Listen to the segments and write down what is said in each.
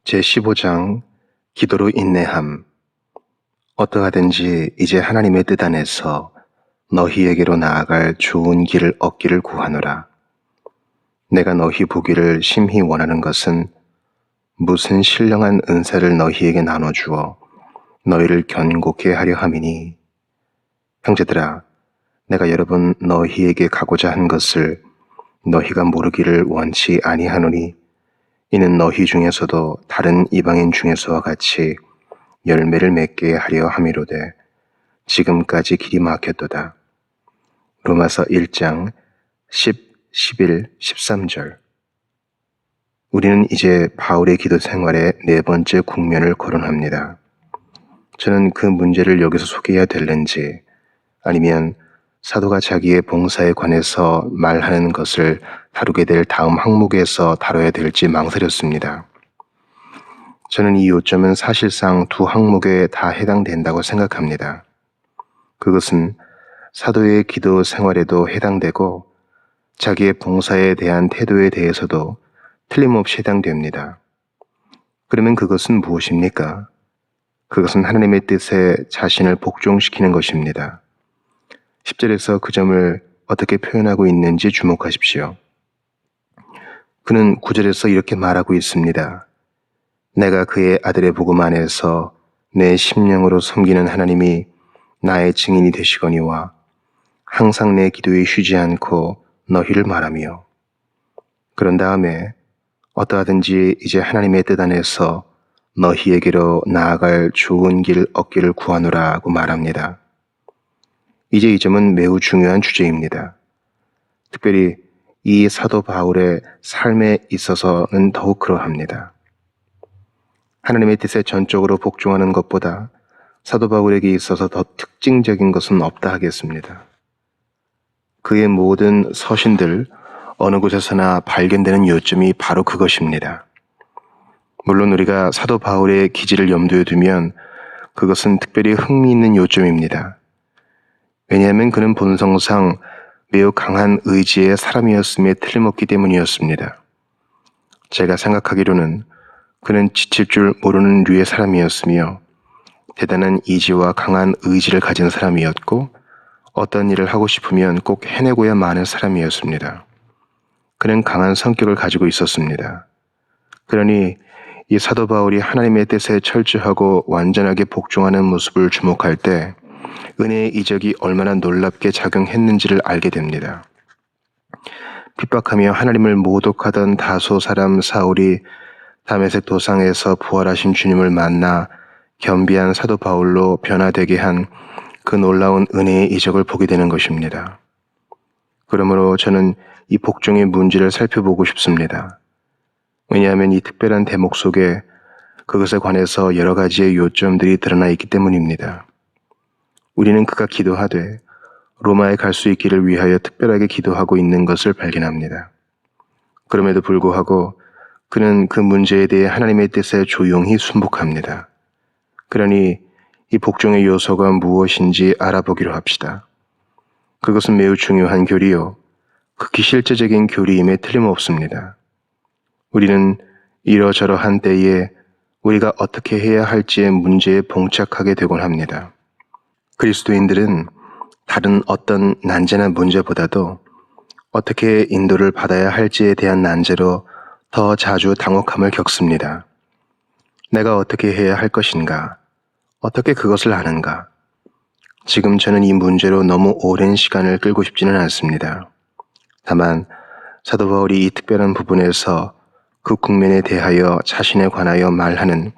제15장 기도로 인내함. 어떠하든지 이제 하나님의 뜻 안에서 너희에게로 나아갈 좋은 길을 얻기를 구하노라. 내가 너희 보기를 심히 원하는 것은 무슨 신령한 은사를 너희에게 나눠주어 너희를 견고케 하려 함이니, 형제들아, 내가 여러 번 너희에게 가고자 한 것을 너희가 모르기를 원치 아니하노니, 이는 너희 중에서도 다른 이방인 중에서와 같이 열매를 맺게 하려 함이로되 지금까지 길이 막혔도다. 로마서 1장 10, 11, 13절. 우리는 이제 바울의 기도 생활의 네 번째 국면을 거론합니다. 저는 그 문제를 여기서 소개해야 될는지, 아니면 사도가 자기의 봉사에 관해서 말하는 것을 다루게 될 다음 항목에서 다뤄야 될지 망설였습니다. 저는 이 요점은 사실상 두 항목에 다 해당된다고 생각합니다. 그것은 사도의 기도 생활에도 해당되고 자기의 봉사에 대한 태도에 대해서도 틀림없이 해당됩니다. 그러면 그것은 무엇입니까? 그것은 하나님의 뜻에 자신을 복종시키는 것입니다. 10절에서 그 점을 어떻게 표현하고 있는지 주목하십시오. 그는 9절에서 이렇게 말하고 있습니다. 내가 그의 아들의 복음 안에서 내 심령으로 섬기는 하나님이 나의 증인이 되시거니와 항상 내 기도에 쉬지 않고 너희를 말하며, 그런 다음에 어떠하든지 이제 하나님의 뜻 안에서 너희에게로 나아갈 좋은 길 얻기를 구하노라고 말합니다. 이제 이 점은 매우 중요한 주제입니다. 특별히 이 사도 바울의 삶에 있어서는 더욱 그러합니다. 하나님의 뜻에 전적으로 복종하는 것보다 사도 바울에게 있어서 더 특징적인 것은 없다 하겠습니다. 그의 모든 서신들 어느 곳에서나 발견되는 요점이 바로 그것입니다. 물론 우리가 사도 바울의 기질을 염두에 두면 그것은 특별히 흥미있는 요점입니다. 왜냐하면 그는 본성상 매우 강한 의지의 사람이었음에 틀림없기 때문이었습니다. 제가 생각하기로는 그는 지칠 줄 모르는 류의 사람이었으며 대단한 이지와 강한 의지를 가진 사람이었고 어떤 일을 하고 싶으면 꼭 해내고야 마는 사람이었습니다. 그는 강한 성격을 가지고 있었습니다. 그러니 이 사도 바울이 하나님의 뜻에 철저하고 완전하게 복종하는 모습을 주목할 때 은혜의 이적이 얼마나 놀랍게 작용했는지를 알게 됩니다. 핍박하며 하나님을 모독하던 다소 사람 사울이 다메섹 도상에서 부활하신 주님을 만나 겸비한 사도 바울로 변화되게 한 그 놀라운 은혜의 이적을 보게 되는 것입니다. 그러므로 저는 이 복종의 문제를 살펴보고 싶습니다. 왜냐하면 이 특별한 대목 속에 그것에 관해서 여러 가지의 요점들이 드러나 있기 때문입니다. 우리는 그가 기도하되 로마에 갈 수 있기를 위하여 특별하게 기도하고 있는 것을 발견합니다. 그럼에도 불구하고 그는 그 문제에 대해 하나님의 뜻에 조용히 순복합니다. 그러니 이 복종의 요소가 무엇인지 알아보기로 합시다. 그것은 매우 중요한 교리요, 극히 실제적인 교리임에 틀림없습니다. 우리는 이러저러한 때에 우리가 어떻게 해야 할지의 문제에 봉착하게 되곤 합니다. 그리스도인들은 다른 어떤 난제나 문제보다도 어떻게 인도를 받아야 할지에 대한 난제로 더 자주 당혹함을 겪습니다. 내가 어떻게 해야 할 것인가? 어떻게 그것을 아는가? 지금 저는 이 문제로 너무 오랜 시간을 끌고 싶지는 않습니다. 다만 사도 바울이 이 특별한 부분에서 그 국면에 대하여 자신에 관하여 말하는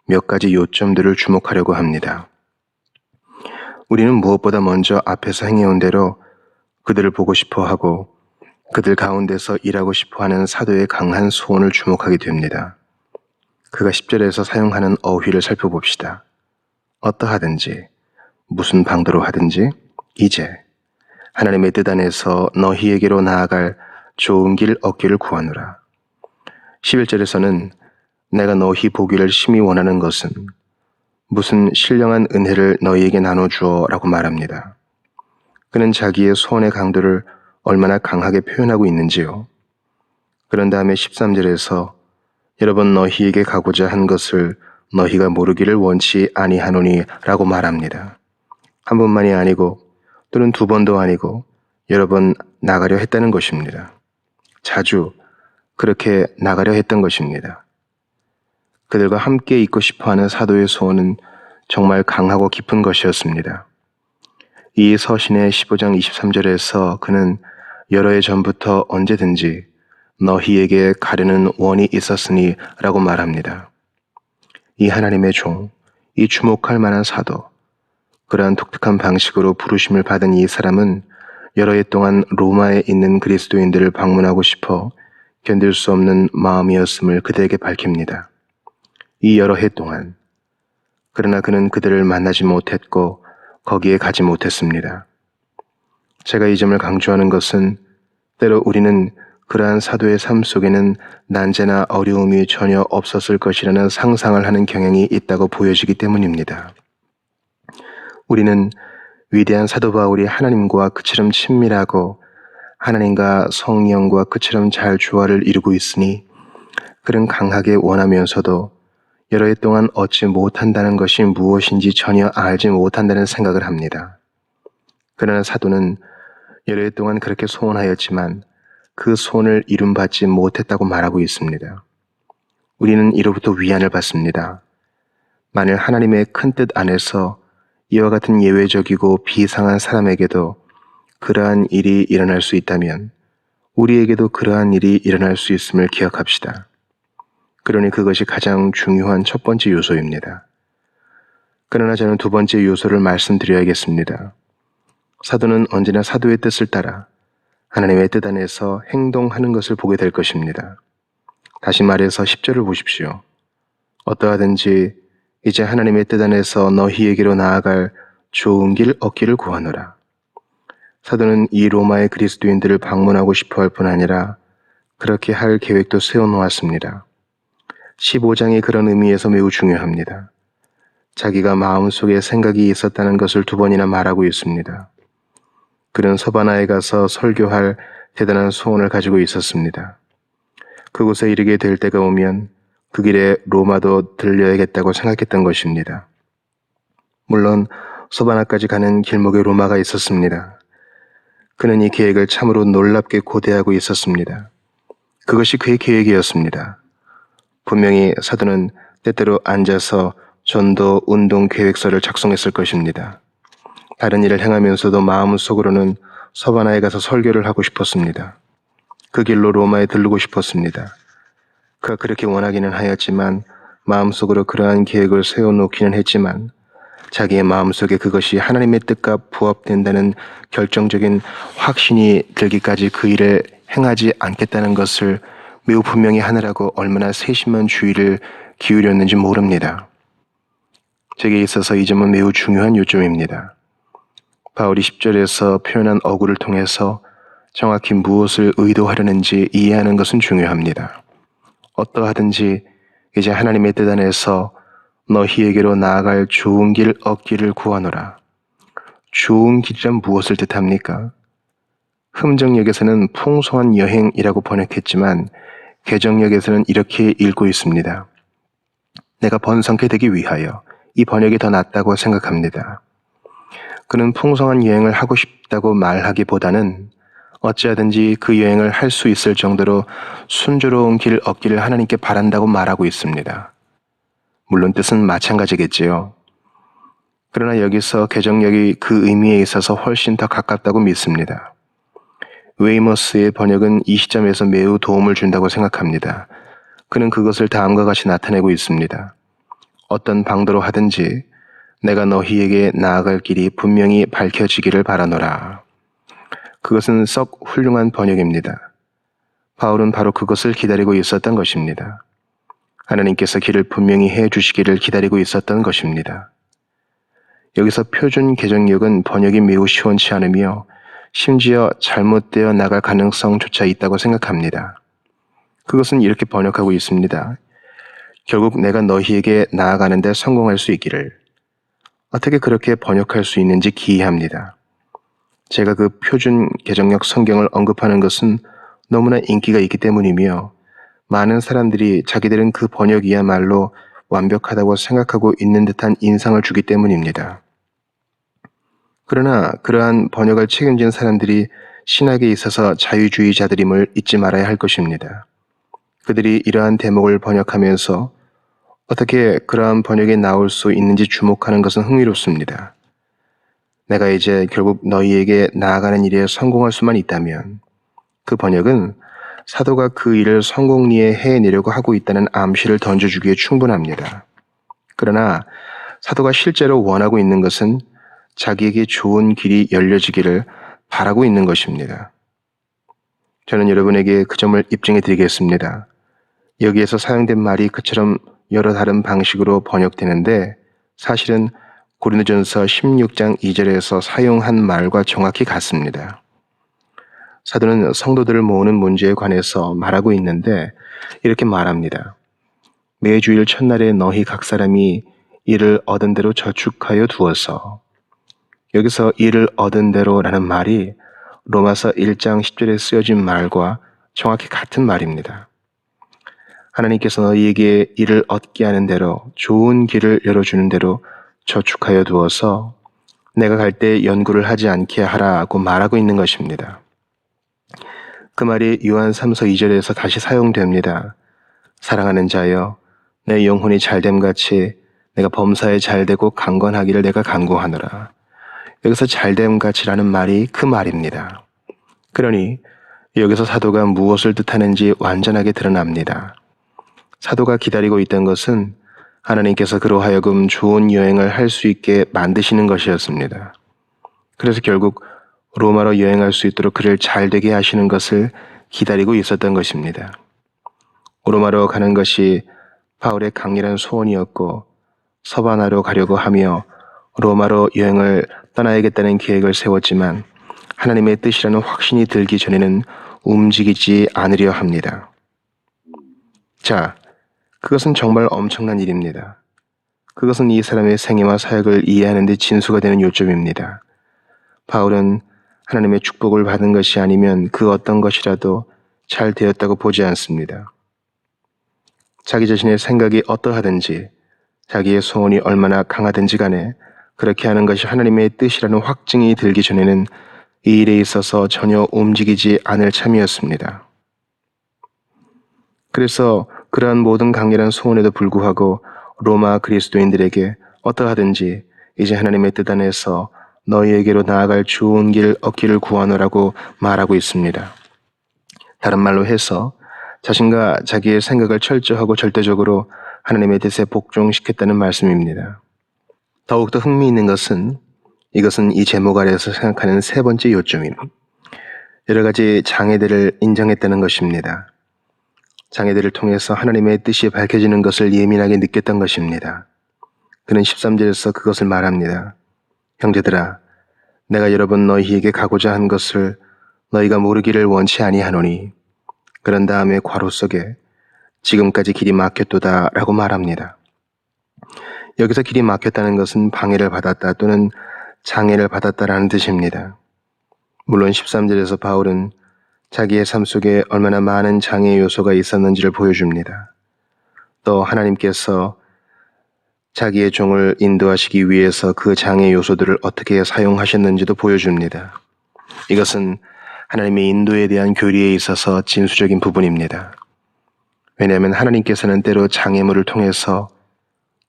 몇 가지 요점들을 주목하려고 합니다. 우리는 무엇보다 먼저 앞에서 행해온 대로 그들을 보고 싶어 하고 그들 가운데서 일하고 싶어 하는 사도의 강한 소원을 주목하게 됩니다. 그가 10절에서 사용하는 어휘를 살펴봅시다. 어떠하든지, 무슨 방도로 하든지, 이제 하나님의 뜻 안에서 너희에게로 나아갈 좋은 길 얻기를 구하노라. 11절에서는 내가 너희 보기를 심히 원하는 것은 무슨 신령한 은혜를 너희에게 나눠주어 라고 말합니다. 그는 자기의 소원의 강도를 얼마나 강하게 표현하고 있는지요. 그런 다음에 13절에서 여러 번 너희에게 가고자 한 것을 너희가 모르기를 원치 아니하노니 라고 말합니다. 한 번만이 아니고 또는 두 번도 아니고 여러 번 나가려 했다는 것입니다. 자주 그렇게 나가려 했던 것입니다. 그들과 함께 있고 싶어하는 사도의 소원은 정말 강하고 깊은 것이었습니다. 이 서신의 15장 23절에서 그는 여러 해 전부터 언제든지 너희에게 가려는 원이 있었으니 라고 말합니다. 이 하나님의 종, 이 주목할 만한 사도, 그러한 독특한 방식으로 부르심을 받은 이 사람은 여러 해 동안 로마에 있는 그리스도인들을 방문하고 싶어 견딜 수 없는 마음이었음을 그들에게 밝힙니다. 이 여러 해 동안. 그러나 그는 그들을 만나지 못했고 거기에 가지 못했습니다. 제가 이 점을 강조하는 것은 때로 우리는 그러한 사도의 삶 속에는 난제나 어려움이 전혀 없었을 것이라는 상상을 하는 경향이 있다고 보여지기 때문입니다. 우리는 위대한 사도 바울이 하나님과 그처럼 친밀하고 하나님과 성령과 그처럼 잘 조화를 이루고 있으니 그는 강하게 원하면서도 여러 해 동안 얻지 못한다는 것이 무엇인지 전혀 알지 못한다는 생각을 합니다. 그러나 사도는 여러 해 동안 그렇게 소원하였지만 그 소원을 이룸받지 못했다고 말하고 있습니다. 우리는 이로부터 위안을 받습니다. 만일 하나님의 큰 뜻 안에서 이와 같은 예외적이고 비상한 사람에게도 그러한 일이 일어날 수 있다면 우리에게도 그러한 일이 일어날 수 있음을 기억합시다. 그러니 그것이 가장 중요한 첫 번째 요소입니다. 그러나 저는 두 번째 요소를 말씀드려야겠습니다. 사도는 언제나 사도의 뜻을 따라 하나님의 뜻 안에서 행동하는 것을 보게 될 것입니다. 다시 말해서 10절을 보십시오. 어떠하든지 이제 하나님의 뜻 안에서 너희에게로 나아갈 좋은 길 얻기를 구하노라. 사도는 이 로마의 그리스도인들을 방문하고 싶어 할 뿐 아니라 그렇게 할 계획도 세워놓았습니다. 15장이 그런 의미에서 매우 중요합니다. 자기가 마음속에 생각이 있었다는 것을 두 번이나 말하고 있습니다. 그는 서바나에 가서 설교할 대단한 소원을 가지고 있었습니다. 그곳에 이르게 될 때가 오면 그 길에 로마도 들려야겠다고 생각했던 것입니다. 물론 서바나까지 가는 길목에 로마가 있었습니다. 그는 이 계획을 참으로 놀랍게 고대하고 있었습니다. 그것이 그의 계획이었습니다. 분명히 사도는 때때로 앉아서 전도 운동 계획서를 작성했을 것입니다. 다른 일을 행하면서도 마음속으로는 서바나에 가서 설교를 하고 싶었습니다. 그 길로 로마에 들르고 싶었습니다. 그가 그렇게 원하기는 하였지만 마음속으로 그러한 계획을 세워놓기는 했지만 자기의 마음속에 그것이 하나님의 뜻과 부합된다는 결정적인 확신이 들기까지 그 일을 행하지 않겠다는 것을 매우 분명히 하느라고 얼마나 세심한 주의를 기울였는지 모릅니다. 제게 있어서 이 점은 매우 중요한 요점입니다. 바울이 10절에서 표현한 어구를 통해서 정확히 무엇을 의도하려는지 이해하는 것은 중요합니다. 어떠하든지 이제 하나님의 뜻 안에서 너희에게로 나아갈 좋은 길 얻기를 구하노라. 좋은 길이란 무엇을 뜻합니까? 흠정역에서는 풍성한 여행이라고 번역했지만 개정역에서는 이렇게 읽고 있습니다. 내가 번성케 되기 위하여. 이 번역이 더 낫다고 생각합니다. 그는 풍성한 여행을 하고 싶다고 말하기보다는 어찌하든지 그 여행을 할 수 있을 정도로 순조로운 길 얻기를 하나님께 바란다고 말하고 있습니다. 물론 뜻은 마찬가지겠지요. 그러나 여기서 개정역이 그 의미에 있어서 훨씬 더 가깝다고 믿습니다. 웨이머스의 번역은 이 시점에서 매우 도움을 준다고 생각합니다. 그는 그것을 다음과 같이 나타내고 있습니다. 어떤 방도로 하든지 내가 너희에게 나아갈 길이 분명히 밝혀지기를 바라노라. 그것은 썩 훌륭한 번역입니다. 바울은 바로 그것을 기다리고 있었던 것입니다. 하나님께서 길을 분명히 해주시기를 기다리고 있었던 것입니다. 여기서 표준 개정역은 번역이 매우 시원치 않으며 심지어 잘못되어 나갈 가능성조차 있다고 생각합니다. 그것은 이렇게 번역하고 있습니다. 결국 내가 너희에게 나아가는 데 성공할 수 있기를. 어떻게 그렇게 번역할 수 있는지 기이합니다. 제가 그 표준 개정역 성경을 언급하는 것은 너무나 인기가 있기 때문이며 많은 사람들이 자기들은 그 번역이야말로 완벽하다고 생각하고 있는 듯한 인상을 주기 때문입니다. 그러나 그러한 번역을 책임진 사람들이 신학에 있어서 자유주의자들임을 잊지 말아야 할 것입니다. 그들이 이러한 대목을 번역하면서 어떻게 그러한 번역이 나올 수 있는지 주목하는 것은 흥미롭습니다. 내가 이제 결국 너희에게 나아가는 일에 성공할 수만 있다면 그 번역은 사도가 그 일을 성공리에 해내려고 하고 있다는 암시를 던져주기에 충분합니다. 그러나 사도가 실제로 원하고 있는 것은 자기에게 좋은 길이 열려지기를 바라고 있는 것입니다. 저는 여러분에게 그 점을 입증해 드리겠습니다. 여기에서 사용된 말이 그처럼 여러 다른 방식으로 번역되는데 사실은 고린도전서 16장 2절에서 사용한 말과 정확히 같습니다. 사도는 성도들을 모으는 문제에 관해서 말하고 있는데 이렇게 말합니다. 매주일 첫날에 너희 각 사람이 이를 얻은 대로 저축하여 두어서. 여기서 이를 얻은 대로라는 말이 로마서 1장 10절에 쓰여진 말과 정확히 같은 말입니다. 하나님께서 너희에게 이를 얻게 하는 대로 좋은 길을 열어주는 대로 저축하여 두어서 내가 갈 때 연구를 하지 않게 하라고 말하고 있는 것입니다. 그 말이 요한 3서 2절에서 다시 사용됩니다. 사랑하는 자여 내 영혼이 잘됨같이 내가 범사에 잘되고 강건하기를 내가 간구하노라. 여기서 잘됨같이라는 말이 그 말입니다. 그러니 여기서 사도가 무엇을 뜻하는지 완전하게 드러납니다. 사도가 기다리고 있던 것은 하나님께서 그로 하여금 좋은 여행을 할 수 있게 만드시는 것이었습니다. 그래서 결국 로마로 여행할 수 있도록 그를 잘되게 하시는 것을 기다리고 있었던 것입니다. 로마로 가는 것이 바울의 강렬한 소원이었고 서바나로 가려고 하며 로마로 여행을 떠나야겠다는 계획을 세웠지만 하나님의 뜻이라는 확신이 들기 전에는 움직이지 않으려 합니다. 자, 그것은 정말 엄청난 일입니다. 그것은 이 사람의 생애와 사역을 이해하는 데 진수가 되는 요점입니다. 바울은 하나님의 축복을 받은 것이 아니면 그 어떤 것이라도 잘 되었다고 보지 않습니다. 자기 자신의 생각이 어떠하든지 자기의 소원이 얼마나 강하든지 간에 그렇게 하는 것이 하나님의 뜻이라는 확증이 들기 전에는 이 일에 있어서 전혀 움직이지 않을 참이었습니다. 그래서 그러한 모든 강렬한 소원에도 불구하고 로마 그리스도인들에게 어떠하든지 이제 하나님의 뜻 안에서 너희에게로 나아갈 좋은 길 얻기를 구하노라고 말하고 있습니다. 다른 말로 해서 자신과 자기의 생각을 철저하고 절대적으로 하나님의 뜻에 복종시켰다는 말씀입니다. 더욱더 흥미있는 것은 이것은 이 제목 아래에서 생각하는 세 번째 요점입니다. 여러 가지 장애들을 인정했다는 것입니다. 장애들을 통해서 하나님의 뜻이 밝혀지는 것을 예민하게 느꼈던 것입니다. 그는 13절에서 그것을 말합니다. 형제들아, 내가 여러 번 너희에게 가고자 한 것을 너희가 모르기를 원치 아니하노니 그런 다음에 괄호 속에 지금까지 길이 막혔도다 라고 말합니다. 여기서 길이 막혔다는 것은 방해를 받았다 또는 장애를 받았다라는 뜻입니다. 물론 13절에서 바울은 자기의 삶 속에 얼마나 많은 장애 요소가 있었는지를 보여줍니다. 또 하나님께서 자기의 종을 인도하시기 위해서 그 장애 요소들을 어떻게 사용하셨는지도 보여줍니다. 이것은 하나님의 인도에 대한 교리에 있어서 진수적인 부분입니다. 왜냐하면 하나님께서는 때로 장애물을 통해서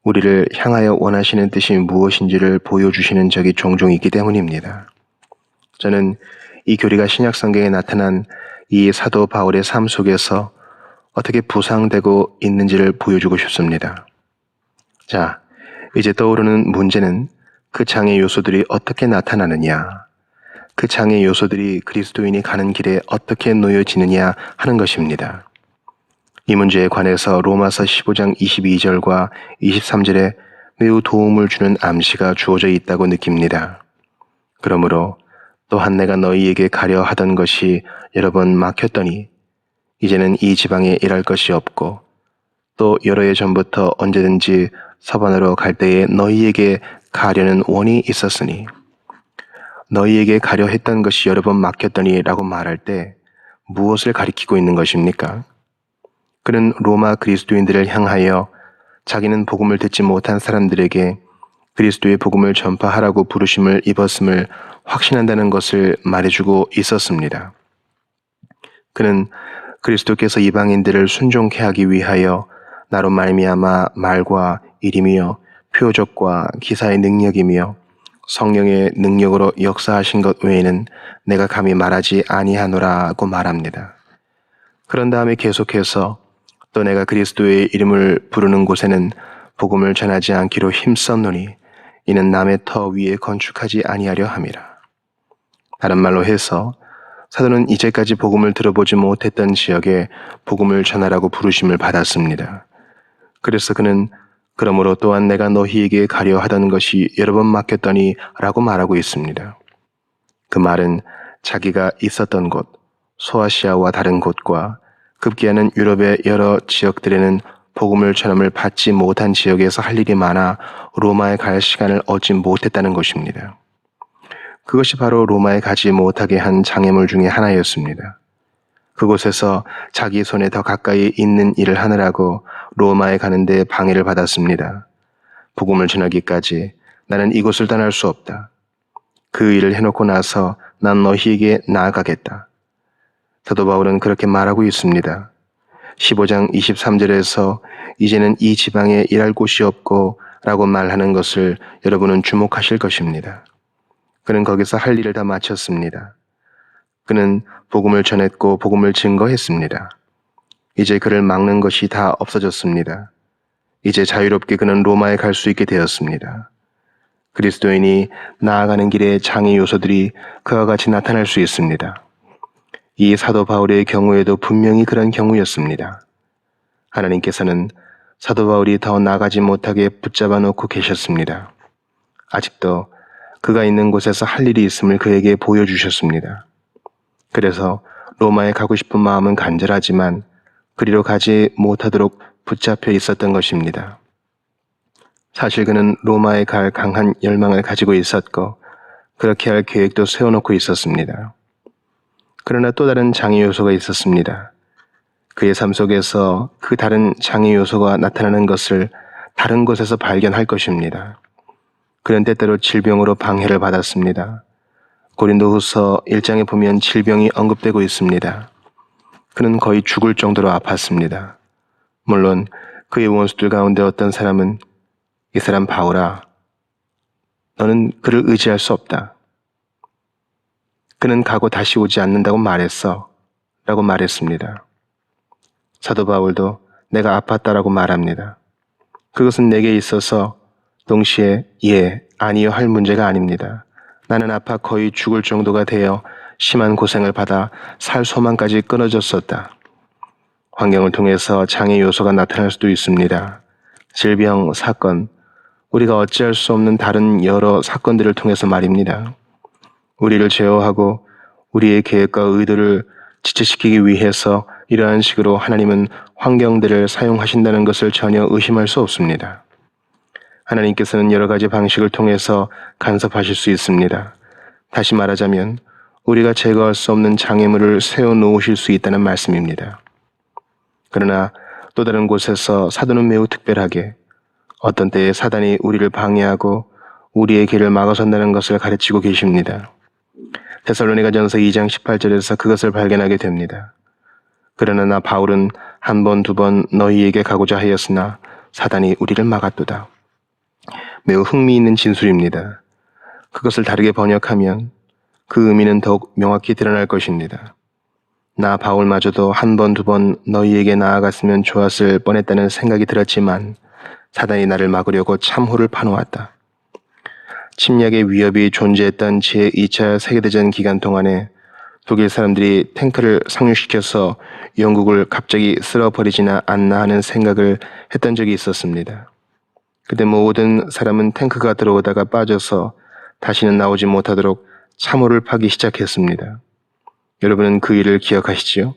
우리를 향하여 원하시는 뜻이 무엇인지를 보여주시는 적이 종종 있기 때문입니다. 저는 이 교리가 신약 성경에 나타난 이 사도 바울의 삶 속에서 어떻게 부상되고 있는지를 보여주고 싶습니다. 자, 이제 떠오르는 문제는 그 장애 요소들이 어떻게 나타나느냐, 그 장애 요소들이 그리스도인이 가는 길에 어떻게 놓여지느냐 하는 것입니다. 이 문제에 관해서 로마서 15장 22절과 23절에 매우 도움을 주는 암시가 주어져 있다고 느낍니다. 그러므로 또한 내가 너희에게 가려 하던 것이 여러 번 막혔더니 이제는 이 지방에 일할 것이 없고 또 여러 해 전부터 언제든지 서반으로 갈 때에 너희에게 가려는 원이 있었으니 너희에게 가려 했던 것이 여러 번 막혔더니 라고 말할 때 무엇을 가리키고 있는 것입니까? 그는 로마 그리스도인들을 향하여 자기는 복음을 듣지 못한 사람들에게 그리스도의 복음을 전파하라고 부르심을 입었음을 확신한다는 것을 말해주고 있었습니다. 그는 그리스도께서 이방인들을 순종케 하기 위하여 나로 말미암아 말과 일이며 표적과 기사의 능력이며 성령의 능력으로 역사하신 것 외에는 내가 감히 말하지 아니하노라고 말합니다. 그런 다음에 계속해서 또 내가 그리스도의 이름을 부르는 곳에는 복음을 전하지 않기로 힘썼노니 이는 남의 터 위에 건축하지 아니하려 함이라. 다른 말로 해서 사도는 이제까지 복음을 들어보지 못했던 지역에 복음을 전하라고 부르심을 받았습니다. 그래서 그는 그러므로 또한 내가 너희에게 가려 하던 것이 여러 번 막혔더니 라고 말하고 있습니다. 그 말은 자기가 있었던 곳, 소아시아와 다른 곳과 급기야는 유럽의 여러 지역들에는 복음을 전함을 받지 못한 지역에서 할 일이 많아 로마에 갈 시간을 얻지 못했다는 것입니다. 그것이 바로 로마에 가지 못하게 한 장애물 중에 하나였습니다. 그곳에서 자기 손에 더 가까이 있는 일을 하느라고 로마에 가는데 방해를 받았습니다. 복음을 전하기까지 나는 이곳을 떠날 수 없다. 그 일을 해놓고 나서 난 너희에게 나아가겠다. 사도 바울은 그렇게 말하고 있습니다. 15장 23절에서 이제는 이 지방에 일할 곳이 없고 라고 말하는 것을 여러분은 주목하실 것입니다. 그는 거기서 할 일을 다 마쳤습니다. 그는 복음을 전했고 복음을 증거했습니다. 이제 그를 막는 것이 다 없어졌습니다. 이제 자유롭게 그는 로마에 갈 수 있게 되었습니다. 그리스도인이 나아가는 길에 장애 요소들이 그와 같이 나타날 수 있습니다. 이 사도 바울의 경우에도 분명히 그런 경우였습니다. 하나님께서는 사도 바울이 더 나가지 못하게 붙잡아 놓고 계셨습니다. 아직도 그가 있는 곳에서 할 일이 있음을 그에게 보여주셨습니다. 그래서 로마에 가고 싶은 마음은 간절하지만 그리로 가지 못하도록 붙잡혀 있었던 것입니다. 사실 그는 로마에 갈 강한 열망을 가지고 있었고 그렇게 할 계획도 세워놓고 있었습니다. 그러나 또 다른 장애 요소가 있었습니다. 그의 삶 속에서 그 다른 장애 요소가 나타나는 것을 다른 곳에서 발견할 것입니다. 그는 때때로 질병으로 방해를 받았습니다. 고린도후서 1장에 보면 질병이 언급되고 있습니다. 그는 거의 죽을 정도로 아팠습니다. 물론 그의 원수들 가운데 어떤 사람은 이 사람 바울아, 너는 그를 의지할 수 없다. 그는 가고 다시 오지 않는다고 말했어. 라고 말했습니다. 사도 바울도 내가 아팠다라고 말합니다. 그것은 내게 있어서 동시에 예, 아니요 할 문제가 아닙니다. 나는 아파 거의 죽을 정도가 되어 심한 고생을 받아 살 소망까지 끊어졌었다. 환경을 통해서 장애 요소가 나타날 수도 있습니다. 질병, 사건, 우리가 어찌할 수 없는 다른 여러 사건들을 통해서 말입니다. 우리를 제어하고 우리의 계획과 의도를 지체시키기 위해서 이러한 식으로 하나님은 환경들을 사용하신다는 것을 전혀 의심할 수 없습니다. 하나님께서는 여러 가지 방식을 통해서 간섭하실 수 있습니다. 다시 말하자면 우리가 제거할 수 없는 장애물을 세워놓으실 수 있다는 말씀입니다. 그러나 또 다른 곳에서 사도는 매우 특별하게 어떤 때에 사단이 우리를 방해하고 우리의 길을 막아선다는 것을 가르치고 계십니다. 데살로니가전서 2장 18절에서 그것을 발견하게 됩니다. 그러나 나 바울은 한 번, 두 번 너희에게 가고자 하였으나 사단이 우리를 막았도다. 매우 흥미있는 진술입니다. 그것을 다르게 번역하면 그 의미는 더욱 명확히 드러날 것입니다. 나 바울마저도 한 번, 두 번 너희에게 나아갔으면 좋았을 뻔했다는 생각이 들었지만 사단이 나를 막으려고 참호를 파놓았다. 침략의 위협이 존재했던 제2차 세계대전 기간 동안에 독일 사람들이 탱크를 상륙시켜서 영국을 갑자기 쓸어버리지나 않나 하는 생각을 했던 적이 있었습니다. 그때 모든 사람은 탱크가 들어오다가 빠져서 다시는 나오지 못하도록 참호를 파기 시작했습니다. 여러분은 그 일을 기억하시지요?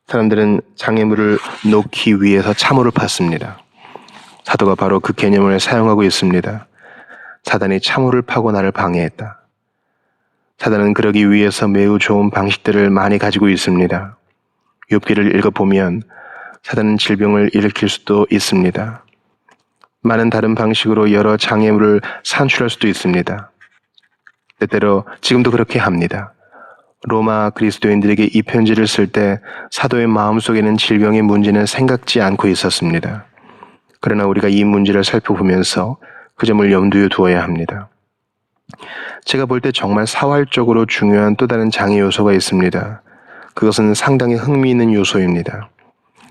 사람들은 장애물을 놓기 위해서 참호를 팠습니다. 사도가 바로 그 개념을 사용하고 있습니다. 사단이 참호를 파고 나를 방해했다. 사단은 그러기 위해서 매우 좋은 방식들을 많이 가지고 있습니다. 욥기를 읽어보면 사단은 질병을 일으킬 수도 있습니다. 많은 다른 방식으로 여러 장애물을 산출할 수도 있습니다. 때때로 지금도 그렇게 합니다. 로마 그리스도인들에게 이 편지를 쓸 때 사도의 마음속에는 질병의 문제는 생각지 않고 있었습니다. 그러나 우리가 이 문제를 살펴보면서 그 점을 염두에 두어야 합니다. 제가 볼 때 정말 사활적으로 중요한 또 다른 장애 요소가 있습니다. 그것은 상당히 흥미있는 요소입니다.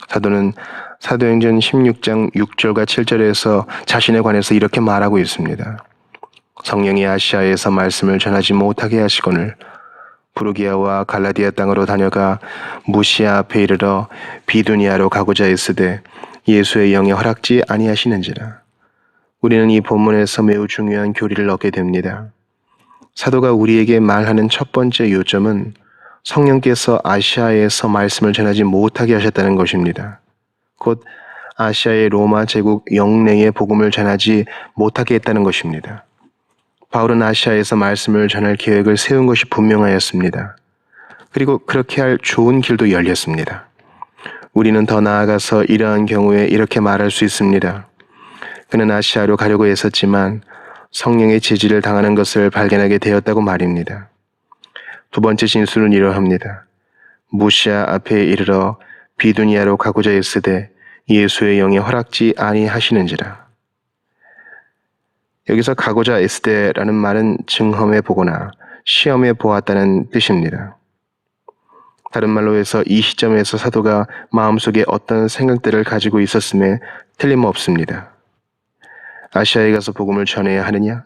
사도는 사도행전 16장 6절과 7절에서 자신에 관해서 이렇게 말하고 있습니다. 성령이 아시아에서 말씀을 전하지 못하게 하시거늘 부르기아와 갈라디아 땅으로 다녀가 무시아 앞에 이르러 비두니아로 가고자 했으되 예수의 영이 허락지 아니하시는지라. 우리는 이 본문에서 매우 중요한 교리를 얻게 됩니다. 사도가 우리에게 말하는 첫 번째 요점은 성령께서 아시아에서 말씀을 전하지 못하게 하셨다는 것입니다. 곧 아시아의 로마 제국 영내에 복음을 전하지 못하게 했다는 것입니다. 바울은 아시아에서 말씀을 전할 계획을 세운 것이 분명하였습니다. 그리고 그렇게 할 좋은 길도 열렸습니다. 우리는 더 나아가서 이러한 경우에 이렇게 말할 수 있습니다. 그는 아시아로 가려고 했었지만 성령의 지지를 당하는 것을 발견하게 되었다고 말입니다. 두 번째 진술은 이러합니다. 무시아 앞에 이르러 비두니아로 가고자 했으되 예수의 영이 허락지 아니하시는지라. 여기서 가고자 했으되라는 말은 증험해 보거나 시험해 보았다는 뜻입니다. 다른 말로 해서 이 시점에서 사도가 마음속에 어떤 생각들을 가지고 있었음에 틀림없습니다. 아시아에 가서 복음을 전해야 하느냐?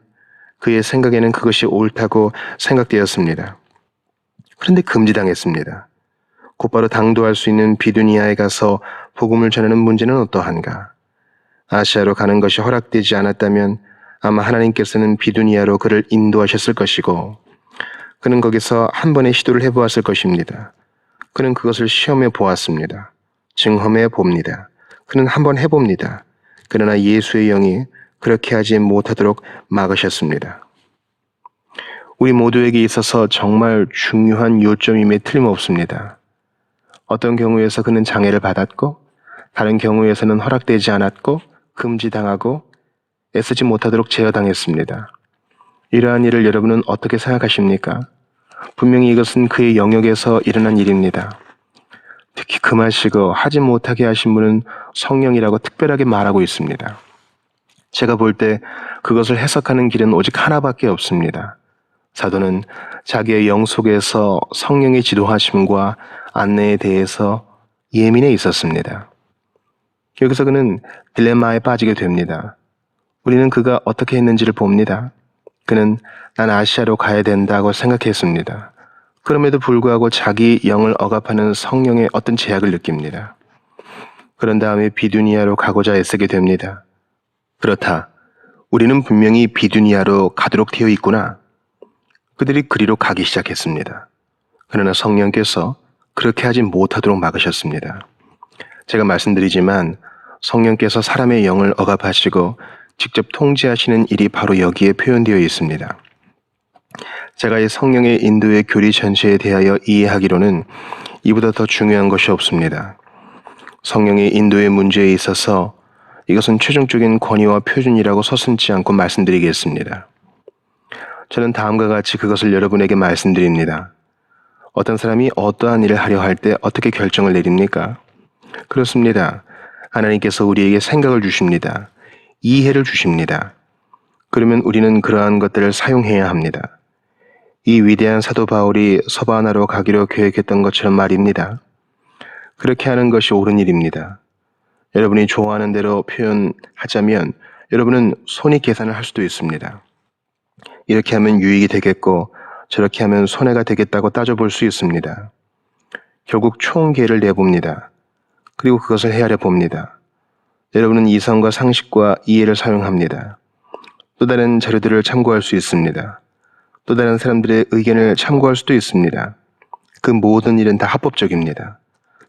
그의 생각에는 그것이 옳다고 생각되었습니다. 그런데 금지당했습니다. 곧바로 당도할 수 있는 비두니아에 가서 복음을 전하는 문제는 어떠한가? 아시아로 가는 것이 허락되지 않았다면 아마 하나님께서는 비두니아로 그를 인도하셨을 것이고 그는 거기서 한 번의 시도를 해보았을 것입니다. 그는 그것을 시험해 보았습니다. 증험해 봅니다. 그는 한번 해봅니다. 그러나 예수의 영이 그렇게 하지 못하도록 막으셨습니다. 우리 모두에게 있어서 정말 중요한 요점임에 틀림없습니다. 어떤 경우에서 그는 장애를 받았고 다른 경우에서는 허락되지 않았고 금지당하고 애쓰지 못하도록 제어당했습니다. 이러한 일을 여러분은 어떻게 생각하십니까? 분명히 이것은 그의 영역에서 일어난 일입니다. 특히 금하시고 하지 못하게 하신 분은 성령이라고 특별하게 말하고 있습니다. 제가 볼 때 그것을 해석하는 길은 오직 하나밖에 없습니다. 사도는 자기의 영 속에서 성령의 지도하심과 안내에 대해서 예민해 있었습니다. 여기서 그는 딜레마에 빠지게 됩니다. 우리는 그가 어떻게 했는지를 봅니다. 그는 난 아시아로 가야 된다고 생각했습니다. 그럼에도 불구하고 자기 영을 억압하는 성령의 어떤 제약을 느낍니다. 그런 다음에 비두니아로 가고자 애쓰게 됩니다. 그렇다. 우리는 분명히 비두니아로 가도록 되어 있구나. 그들이 그리로 가기 시작했습니다. 그러나 성령께서 그렇게 하지 못하도록 막으셨습니다. 제가 말씀드리지만 성령께서 사람의 영을 억압하시고 직접 통제하시는 일이 바로 여기에 표현되어 있습니다. 제가 이 성령의 인도의 교리 전체에 대하여 이해하기로는 이보다 더 중요한 것이 없습니다. 성령의 인도의 문제에 있어서 이것은 최종적인 권위와 표준이라고 서슴지 않고 말씀드리겠습니다. 저는 다음과 같이 그것을 여러분에게 말씀드립니다. 어떤 사람이 어떠한 일을 하려 할 때 어떻게 결정을 내립니까? 그렇습니다. 하나님께서 우리에게 생각을 주십니다. 이해를 주십니다. 그러면 우리는 그러한 것들을 사용해야 합니다. 이 위대한 사도 바울이 서바나로 가기로 계획했던 것처럼 말입니다. 그렇게 하는 것이 옳은 일입니다. 여러분이 좋아하는 대로 표현하자면 여러분은 손익 계산을 할 수도 있습니다. 이렇게 하면 유익이 되겠고 저렇게 하면 손해가 되겠다고 따져볼 수 있습니다. 결국 총계를 내봅니다. 그리고 그것을 헤아려 봅니다. 여러분은 이성과 상식과 이해를 사용합니다. 또 다른 자료들을 참고할 수 있습니다. 또 다른 사람들의 의견을 참고할 수도 있습니다. 그 모든 일은 다 합법적입니다.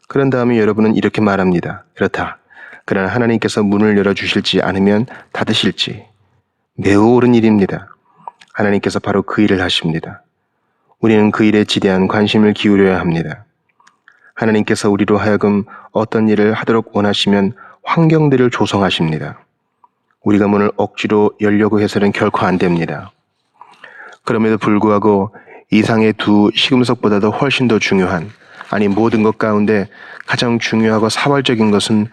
그런 다음에 여러분은 이렇게 말합니다. 그렇다. 그러나 하나님께서 문을 열어주실지 않으면 닫으실지. 매우 옳은 일입니다. 하나님께서 바로 그 일을 하십니다. 우리는 그 일에 지대한 관심을 기울여야 합니다. 하나님께서 우리로 하여금 어떤 일을 하도록 원하시면 환경들을 조성하십니다. 우리가 문을 억지로 열려고 해서는 결코 안 됩니다. 그럼에도 불구하고 이상의 두 시금석보다도 훨씬 더 중요한, 아니 모든 것 가운데 가장 중요하고 사활적인 것은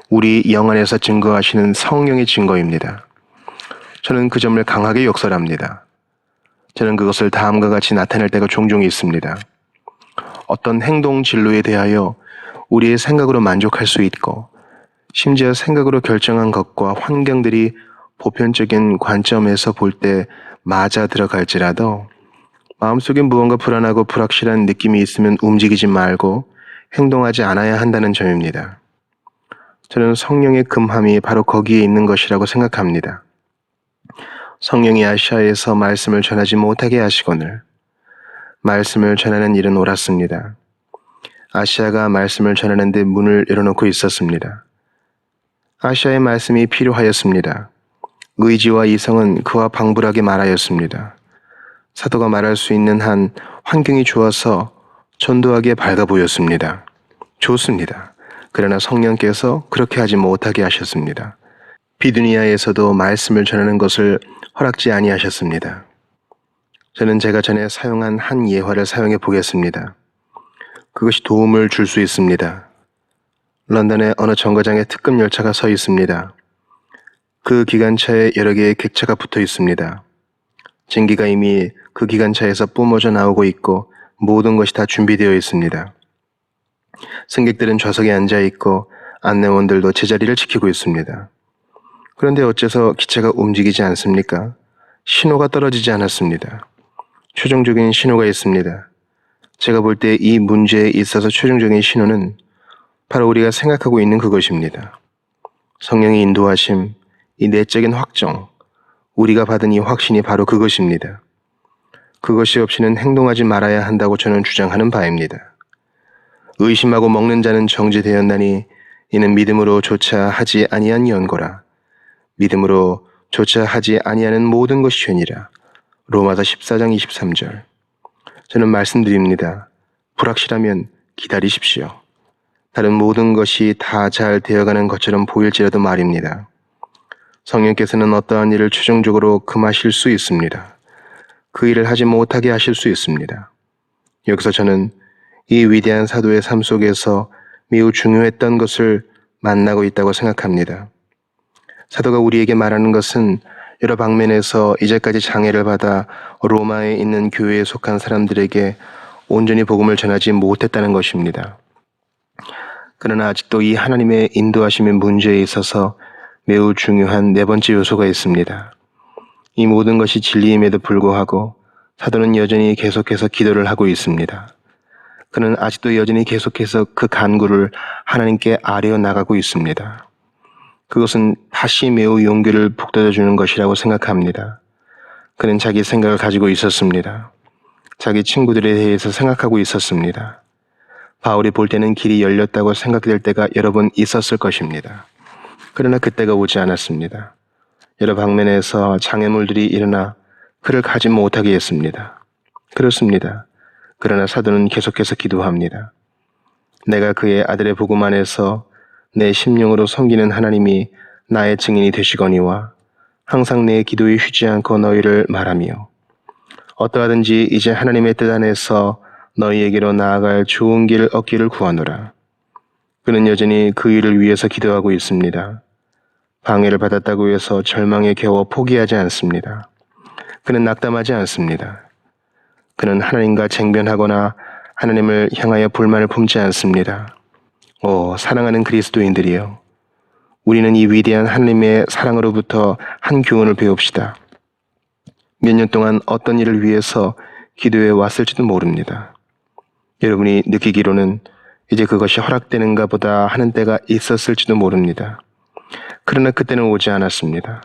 우리 영 안에서 증거하시는 성령의 증거입니다. 저는 그 점을 강하게 역설합니다. 저는 그것을 다음과 같이 나타낼 때가 종종 있습니다. 어떤 행동 진로에 대하여 우리의 생각으로 만족할 수 있고, 심지어 생각으로 결정한 것과 환경들이 보편적인 관점에서 볼 때 맞아 들어갈지라도 마음속에 무언가 불안하고 불확실한 느낌이 있으면 움직이지 말고 행동하지 않아야 한다는 점입니다. 저는 성령의 금함이 바로 거기에 있는 것이라고 생각합니다. 성령이 아시아에서 말씀을 전하지 못하게 하시거늘 말씀을 전하는 일은 옳았습니다. 아시아가 말씀을 전하는 데 문을 열어놓고 있었습니다. 아시아의 말씀이 필요하였습니다. 의지와 이성은 그와 방불하게 말하였습니다. 사도가 말할 수 있는 한 환경이 좋아서 전도하기에 밝아 보였습니다. 좋습니다. 그러나 성령께서 그렇게 하지 못하게 하셨습니다. 비두니아에서도 말씀을 전하는 것을 허락지 아니하셨습니다. 저는 제가 전에 사용한 한 예화를 사용해 보겠습니다. 그것이 도움을 줄 수 있습니다. 런던의 어느 정거장에 특급 열차가 서 있습니다. 그 기관차에 여러 개의 객차가 붙어 있습니다. 증기가 이미 그 기관차에서 뿜어져 나오고 있고 모든 것이 다 준비되어 있습니다. 승객들은 좌석에 앉아 있고 안내원들도 제자리를 지키고 있습니다. 그런데 어째서 기차가 움직이지 않습니까? 신호가 떨어지지 않았습니다. 최종적인 신호가 있습니다. 제가 볼 때 이 문제에 있어서 최종적인 신호는 바로 우리가 생각하고 있는 그것입니다. 성령의 인도하심, 이 내적인 확정, 우리가 받은 이 확신이 바로 그것입니다. 그것이 없이는 행동하지 말아야 한다고 저는 주장하는 바입니다. 의심하고 먹는 자는 정죄되었나니 이는 믿음으로 조차 하지 아니한 연고라. 믿음으로 조차 하지 아니하는 모든 것이 죄니라. 로마서 14장 23절. 저는 말씀드립니다. 불확실하면 기다리십시오. 다른 모든 것이 다 잘 되어가는 것처럼 보일지라도 말입니다. 성령께서는 어떠한 일을 최종적으로 금하실 수 있습니다. 그 일을 하지 못하게 하실 수 있습니다. 여기서 저는 이 위대한 사도의 삶 속에서 매우 중요했던 것을 만나고 있다고 생각합니다. 사도가 우리에게 말하는 것은 여러 방면에서 이제까지 장애를 받아 로마에 있는 교회에 속한 사람들에게 온전히 복음을 전하지 못했다는 것입니다. 그러나 아직도 이 하나님의 인도하심의 문제에 있어서 매우 중요한 네 번째 요소가 있습니다. 이 모든 것이 진리임에도 불구하고 사도는 여전히 계속해서 기도를 하고 있습니다. 그는 아직도 여전히 계속해서 그 간구를 하나님께 아뢰어 나가고 있습니다. 그것은 다시 매우 용기를 북돋아 주는 것이라고 생각합니다. 그는 자기 생각을 가지고 있었습니다. 자기 친구들에 대해서 생각하고 있었습니다. 바울이 볼 때는 길이 열렸다고 생각될 때가 여러 번 있었을 것입니다. 그러나 그때가 오지 않았습니다. 여러 방면에서 장애물들이 일어나 그를 가지 못하게 했습니다. 그렇습니다. 그러나 사도는 계속해서 기도합니다. 내가 그의 아들의 복음 안에서 내 심령으로 섬기는 하나님이 나의 증인이 되시거니와 항상 내 기도에 쉬지 않고 너희를 말하며 어떠하든지 이제 하나님의 뜻 안에서 너희에게로 나아갈 좋은 길을 얻기를 구하노라. 그는 여전히 그 일을 위해서 기도하고 있습니다. 방해를 받았다고 해서 절망에 겨워 포기하지 않습니다. 그는 낙담하지 않습니다. 그는 하나님과 쟁변하거나 하나님을 향하여 불만을 품지 않습니다. 사랑하는 그리스도인들이여, 우리는 이 위대한 하나님의 사랑으로부터 한 교훈을 배웁시다. 몇 년 동안 어떤 일을 위해서 기도해 왔을지도 모릅니다. 여러분이 느끼기로는 이제 그것이 허락되는가 보다 하는 때가 있었을지도 모릅니다. 그러나 그때는 오지 않았습니다.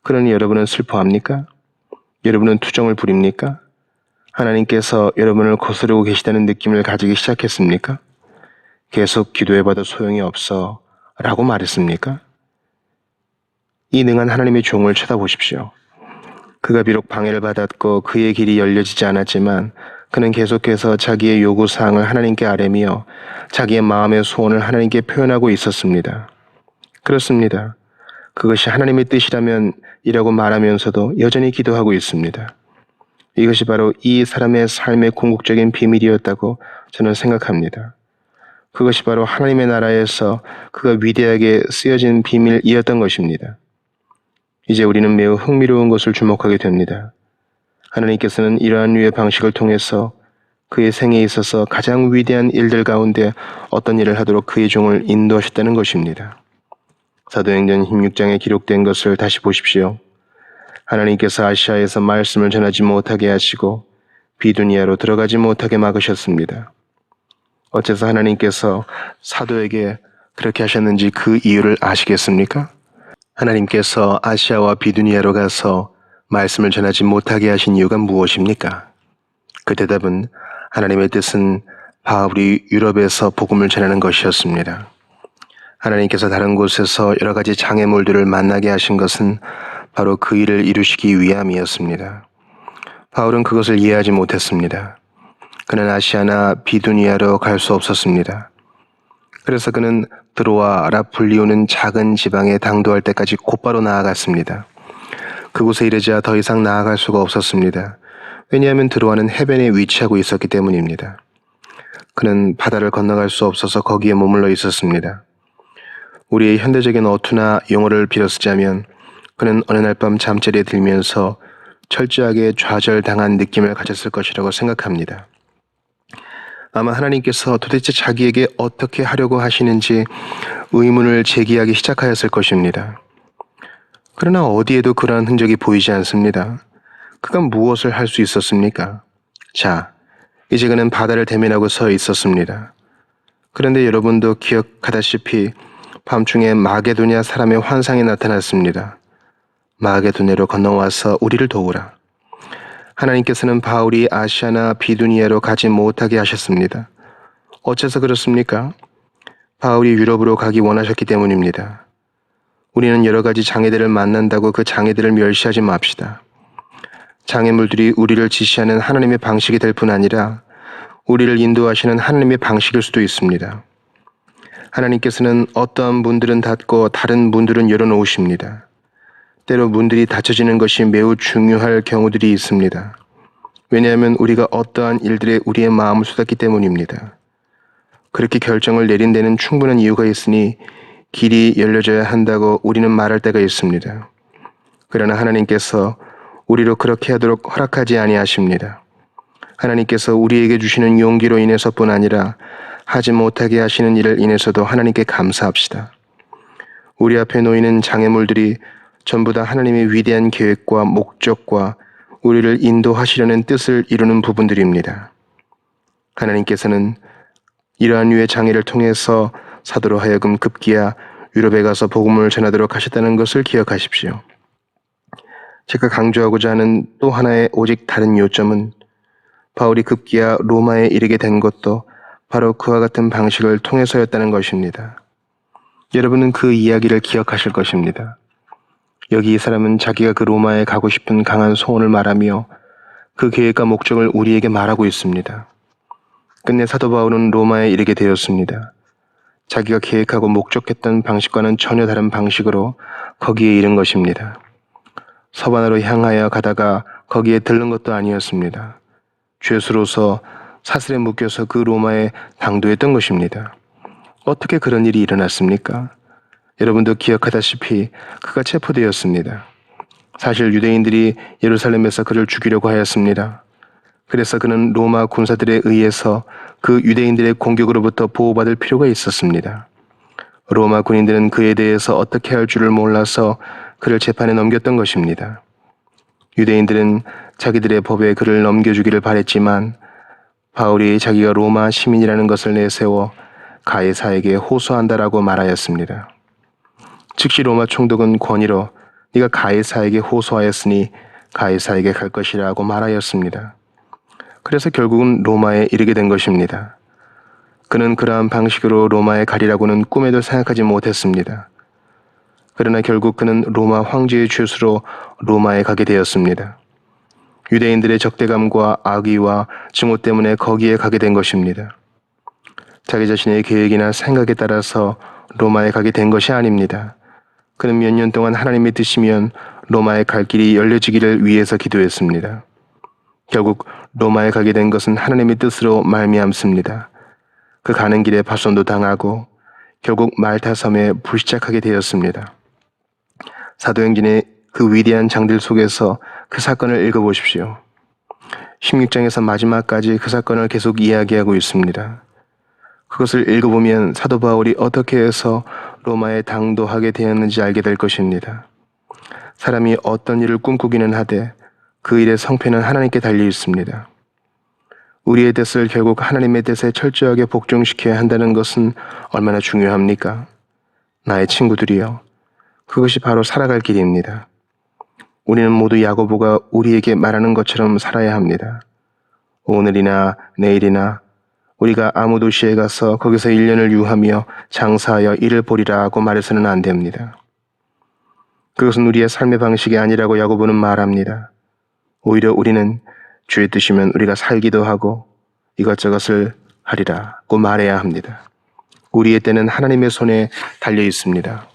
그러니 여러분은 슬퍼합니까? 여러분은 투정을 부립니까? 하나님께서 여러분을 거스르고 계시다는 느낌을 가지기 시작했습니까? 계속 기도해봐도 소용이 없어 라고 말했습니까? 이 능한 하나님의 종을 쳐다보십시오. 그가 비록 방해를 받았고 그의 길이 열려지지 않았지만 그는 계속해서 자기의 요구사항을 하나님께 아뢰며 자기의 마음의 소원을 하나님께 표현하고 있었습니다. 그렇습니다. 그것이 하나님의 뜻이라면 이라고 말하면서도 여전히 기도하고 있습니다. 이것이 바로 이 사람의 삶의 궁극적인 비밀이었다고 저는 생각합니다. 그것이 바로 하나님의 나라에서 그가 위대하게 쓰여진 비밀이었던 것입니다. 이제 우리는 매우 흥미로운 것을 주목하게 됩니다. 하나님께서는 이러한 류의 방식을 통해서 그의 생에 있어서 가장 위대한 일들 가운데 어떤 일을 하도록 그의 종을 인도하셨다는 것입니다. 사도행전 16장에 기록된 것을 다시 보십시오. 하나님께서 아시아에서 말씀을 전하지 못하게 하시고 비두니아로 들어가지 못하게 막으셨습니다. 어째서 하나님께서 사도에게 그렇게 하셨는지 그 이유를 아시겠습니까? 하나님께서 아시아와 비두니아로 가서 말씀을 전하지 못하게 하신 이유가 무엇입니까? 그 대답은 하나님의 뜻은 바울이 유럽에서 복음을 전하는 것이었습니다. 하나님께서 다른 곳에서 여러 가지 장애물들을 만나게 하신 것은 바로 그 일을 이루시기 위함이었습니다. 바울은 그것을 이해하지 못했습니다. 그는 아시아나 비두니아로 갈 수 없었습니다. 그래서 그는 드로아 라풀리오는 작은 지방에 당도할 때까지 곧바로 나아갔습니다. 그곳에 이르자 더 이상 나아갈 수가 없었습니다. 왜냐하면 드로아는 해변에 위치하고 있었기 때문입니다. 그는 바다를 건너갈 수 없어서 거기에 머물러 있었습니다. 우리의 현대적인 어투나 용어를 빌어 쓰자면 그는 어느 날 밤 잠자리에 들면서 철저하게 좌절당한 느낌을 가졌을 것이라고 생각합니다. 아마 하나님께서 도대체 자기에게 어떻게 하려고 하시는지 의문을 제기하기 시작하였을 것입니다. 그러나 어디에도 그러한 흔적이 보이지 않습니다. 그가 무엇을 할 수 있었습니까? 자, 이제 그는 바다를 대면하고 서 있었습니다. 그런데 여러분도 기억하다시피 밤중에 마게도냐 사람의 환상이 나타났습니다. 마게도냐로 건너와서 우리를 도우라. 하나님께서는 바울이 아시아나 비두니아로 가지 못하게 하셨습니다. 어째서 그렇습니까? 바울이 유럽으로 가기 원하셨기 때문입니다. 우리는 여러 가지 장애들을 만난다고 그 장애들을 멸시하지 맙시다. 장애물들이 우리를 지시하는 하나님의 방식이 될 뿐 아니라 우리를 인도하시는 하나님의 방식일 수도 있습니다. 하나님께서는 어떠한 문들은 닫고 다른 문들은 열어놓으십니다. 때로 문들이 닫혀지는 것이 매우 중요할 경우들이 있습니다. 왜냐하면 우리가 어떠한 일들에 우리의 마음을 쏟았기 때문입니다. 그렇게 결정을 내린 데는 충분한 이유가 있으니 길이 열려져야 한다고 우리는 말할 때가 있습니다. 그러나 하나님께서 우리로 그렇게 하도록 허락하지 아니하십니다. 하나님께서 우리에게 주시는 용기로 인해서뿐 아니라 하지 못하게 하시는 일을 인해서도 하나님께 감사합시다. 우리 앞에 놓이는 장애물들이 전부 다 하나님의 위대한 계획과 목적과 우리를 인도하시려는 뜻을 이루는 부분들입니다. 하나님께서는 이러한 류의 장애를 통해서 사도로 하여금 급기야 유럽에 가서 복음을 전하도록 하셨다는 것을 기억하십시오. 제가 강조하고자 하는 또 하나의 오직 다른 요점은 바울이 급기야 로마에 이르게 된 것도 바로 그와 같은 방식을 통해서였다는 것입니다. 여러분은 그 이야기를 기억하실 것입니다. 여기 이 사람은 자기가 그 로마에 가고 싶은 강한 소원을 말하며 그 계획과 목적을 우리에게 말하고 있습니다. 끝내 사도 바울은 로마에 이르게 되었습니다. 자기가 계획하고 목적했던 방식과는 전혀 다른 방식으로 거기에 이른 것입니다. 서반으로 향하여 가다가 거기에 들른 것도 아니었습니다. 죄수로서 사슬에 묶여서 그 로마에 당도했던 것입니다. 어떻게 그런 일이 일어났습니까? 여러분도 기억하다시피 그가 체포되었습니다. 사실 유대인들이 예루살렘에서 그를 죽이려고 하였습니다. 그래서 그는 로마 군사들에 의해서 그 유대인들의 공격으로부터 보호받을 필요가 있었습니다. 로마 군인들은 그에 대해서 어떻게 할 줄을 몰라서 그를 재판에 넘겼던 것입니다. 유대인들은 자기들의 법에 그를 넘겨주기를 바랬지만 바울이 자기가 로마 시민이라는 것을 내세워 가이사에게 호소한다라고 말하였습니다. 즉시 로마 총독은 권위로 네가 가이사에게 호소하였으니 가이사에게 갈 것이라고 말하였습니다. 그래서 결국은 로마에 이르게 된 것입니다. 그는 그러한 방식으로 로마에 가리라고는 꿈에도 생각하지 못했습니다. 그러나 결국 그는 로마 황제의 죄수로 로마에 가게 되었습니다. 유대인들의 적대감과 악의와 증오 때문에 거기에 가게 된 것입니다. 자기 자신의 계획이나 생각에 따라서 로마에 가게 된 것이 아닙니다. 그는 몇 년 동안 하나님의 뜻이면 로마에 갈 길이 열려지기를 위해서 기도했습니다. 결국 로마에 가게 된 것은 하나님의 뜻으로 말미암습니다. 그 가는 길에 파손도 당하고 결국 말타 섬에 불시착하게 되었습니다. 사도행전의 그 위대한 장들 속에서 그 사건을 읽어보십시오. 16장에서 마지막까지 그 사건을 계속 이야기하고 있습니다. 그것을 읽어보면 사도 바울이 어떻게 해서 로마에 당도하게 되었는지 알게 될 것입니다. 사람이 어떤 일을 꿈꾸기는 하되 그 일의 성패는 하나님께 달려 있습니다. 우리의 뜻을 결국 하나님의 뜻에 철저하게 복종시켜야 한다는 것은 얼마나 중요합니까? 나의 친구들이여, 그것이 바로 살아갈 길입니다. 우리는 모두 야고보가 우리에게 말하는 것처럼 살아야 합니다. 오늘이나 내일이나 우리가 아무 도시에 가서 거기서 1년을 유하며 장사하여 일을 보리라 하고 말해서는 안 됩니다. 그것은 우리의 삶의 방식이 아니라고 야고보는 말합니다. 오히려 우리는 주의 뜻이면 우리가 살기도 하고 이것저것을 하리라고 말해야 합니다. 우리의 때는 하나님의 손에 달려 있습니다.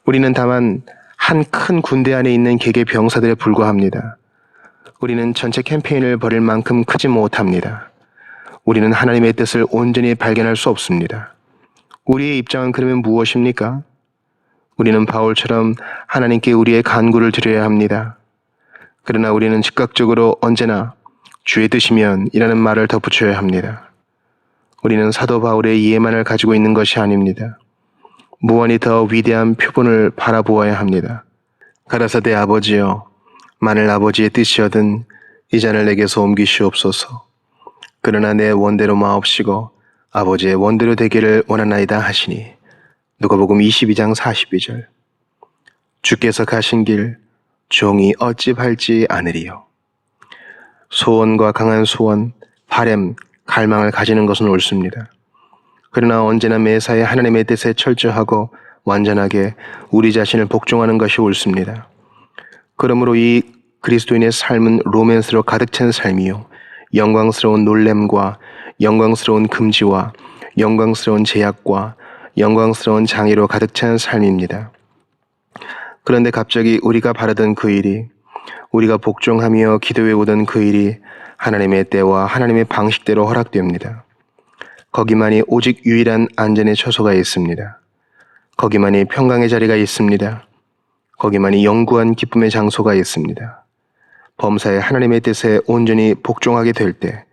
우리는 다만 한 큰 군대 안에 있는 개개 병사들에 불과합니다. 우리는 전체 캠페인을 벌일 만큼 크지 못합니다. 우리는 하나님의 뜻을 온전히 발견할 수 없습니다. 우리의 입장은 그러면 무엇입니까? 우리는 바울처럼 하나님께 우리의 간구를 드려야 합니다. 그러나 우리는 즉각적으로 언제나 주의 뜻이면 이라는 말을 덧붙여야 합니다. 우리는 사도 바울의 이해만을 가지고 있는 것이 아닙니다. 무한히 더 위대한 표본을 바라보아야 합니다. 가라사대 아버지여, 만일 아버지의 뜻이여든 이 잔을 내게서 옮기시옵소서. 그러나 내 원대로 마옵시고 아버지의 원대로 되기를 원하나이다 하시니. 누가복음 22장 42절. 주께서 가신 길 종이 어찌 밟지 않으리요. 소원과 강한 소원, 바램, 갈망을 가지는 것은 옳습니다. 그러나 언제나 매사에 하나님의 뜻에 철저하고 완전하게 우리 자신을 복종하는 것이 옳습니다. 그러므로 이 그리스도인의 삶은 로맨스로 가득 찬 삶이요, 영광스러운 놀램과 영광스러운 금지와 영광스러운 제약과 영광스러운 장애로 가득 찬 삶입니다. 그런데 갑자기 우리가 바라던 그 일이, 우리가 복종하며 기도해오던 그 일이 하나님의 때와 하나님의 방식대로 허락됩니다. 거기만이 오직 유일한 안전의 처소가 있습니다. 거기만이 평강의 자리가 있습니다. 거기만이 영구한 기쁨의 장소가 있습니다. 범사에 하나님의 뜻에 온전히 복종하게 될 때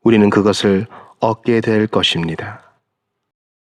우리는 그것을 얻게 될 것입니다.